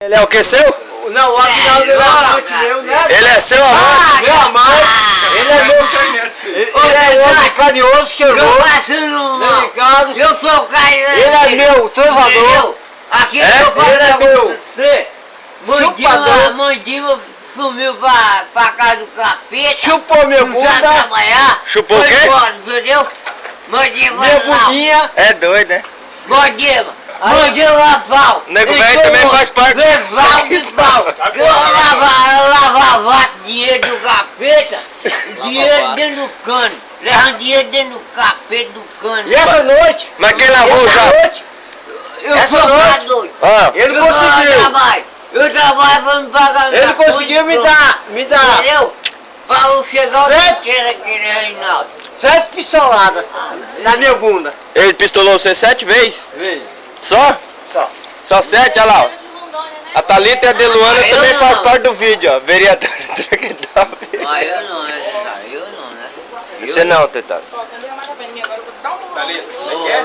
Ele é o que seu? Não, o afinal dele é amante meu, né? Ele é seu amante? Meu amante. Ele é meu. Ele é homem carinhoso, cheiroso, delicado. Eu sou o cara. Ele é meu, trovador. Aqui É? eu Ele é meu. você. Mandima sumiu pra casa do capeta. Chupou minha Não sabe bunda, trabalhar. Chupou o Foi quê? embora, entendeu? Mandima minha lá. bundinha. É doido, né? Mandima. Mandima laval. Nego velho também faz parte. Leval de pau. Eu lavava dinheiro do capeta. Dinheiro dentro do cano. Levando dinheiro dentro do capeta do cano. E essa noite? Mas quem lavou Essa já? noite? Eu essa sou noite? doido. Ah, Ele Eu conseguiu. trabalho pra me pagar minha Ele conseguiu me conta. dar Entendeu? Pra eu chegar o Sete. dinheiro aqui, Reinaldo. 7 pistoladas na minha bunda. ele pistolou você 7 vezes? Só? Só. Só 7, olha lá. Ó. A Thalita e a Deluana Eu também não. faz parte do vídeo, ó. Vereadora Traquedal. Ah, eu não, né? Eu não, né? Você não, Tetado. Ô,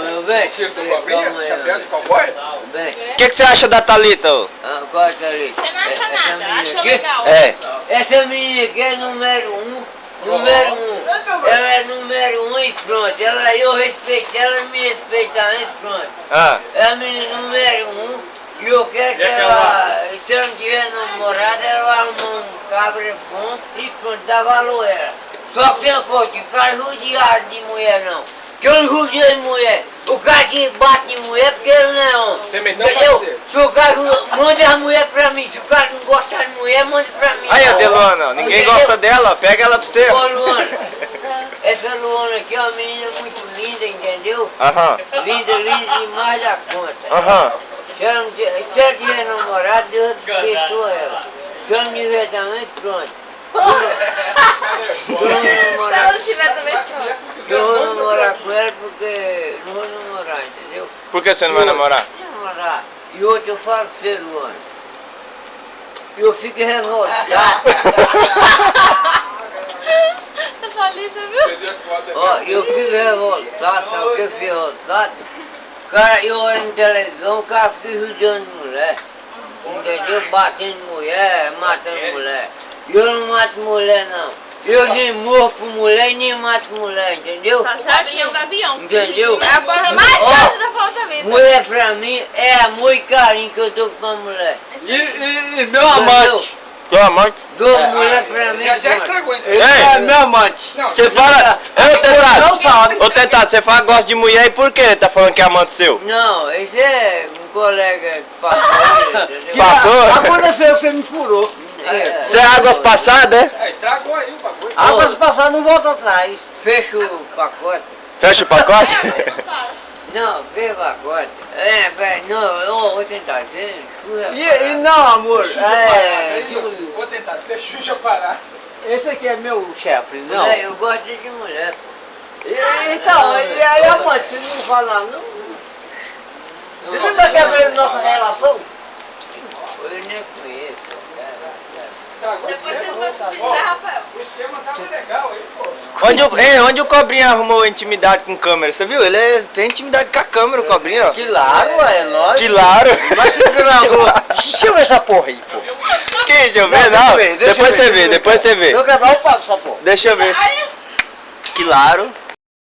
meu bem. Calma aí, Chapéu de cowboy? bem. O que você acha da Thalita, ô? Corta ali. Você não acha Essa nada, menina acha aqui- legal. É. Essa menina aqui é número 1. Número 1. Ela é número 1 e pronto. Eu respeito ela, me respeita e pronto. Ah, É a menina número 1 e eu quero que ela, se ela não tiver namorada, ela vai arrumar um cabra bom e pronto, dá valor a ela. Só que tem coisa, o cara judiado de mulher não. Que eu não judio de mulher. O cara que bate em mulher porque ele não é homem. Você meteu Entendeu? parceiro. Se o cara manda a mulher pra mim, se o cara não gostar de mulher, manda pra mim. aí a Deluana, ó. Ninguém Entendeu? gosta dela, pega ela pra você. Ô Luana, essa Luana aqui é uma menina muito linda, entendeu? Aham, Linda demais da conta. aham. Se ela tiver namorado, Deus pessoa ela. Se ela não tiver também, pronto. Se eu não Se namorar, ela não tiver também, pronto. eu vou namorar com ela porque não vou namorar, entendeu? Por que você não vai namorar? Não namorar. E outro eu falo pra você, Luana. Eu fico revoltado. Tá falida, viu? Ó, eu fico revoltado, sabe o que eu fico revoltado? Cara, eu olho na televisão, o cara fica judiando mulher. Entendeu? Batendo mulher, matando mulher. Eu não mato mulher não. Eu nem morro por mulher e nem mato mulher, entendeu? Tá certinho, é um gavião. Entendeu? É a coisa mais Ó, fácil da falsa vida. Mulher pra mim é amor e carinho que eu dou com a mulher. E meu amante. Teu amante? Dou mulher pra mim. Já pronto. estragou, então. Ele Ei. é meu amante. Não, Você fala. Ô, Não Tetado! sabe. Ô, Tetado, você fala que gosta de mulher e por que tá falando que é amante seu? Não, esse é um colega que passou, entendeu? Passou? Aconteceu que você me furou. Você é águas passadas, é? estragou aí o bagulho. Águas passadas não volta atrás. Fecha o pacote. Fecha o pacote? Não, fecha o pacote. Não, eu vou tentar. Você churra. E não, amor. Vou tentar, você xuxa parar. Esse aqui é meu chefe, não. Eu gosto de mulher. Então, e aí, amante, você não fala não? Você lembra quebrando nossa relação? Eu nem conheço. Estragou o Depois você esquema. vai se despedir, Rafael. O esquema tava legal aí, pô. Onde o Cobrinha arrumou intimidade com câmera? Você viu? Tem intimidade com a câmera, o Cobrinha, ó. Claro, é lógico. Claro! Mas você gravou. Deixa eu ver essa porra aí, pô. Que, deixa eu ver, não. Deixa eu ver, Depois você vê, deixa eu ver. depois você vê. Se eu quebrar, eu pago essa porra. Deixa eu ver. Aí, Claro.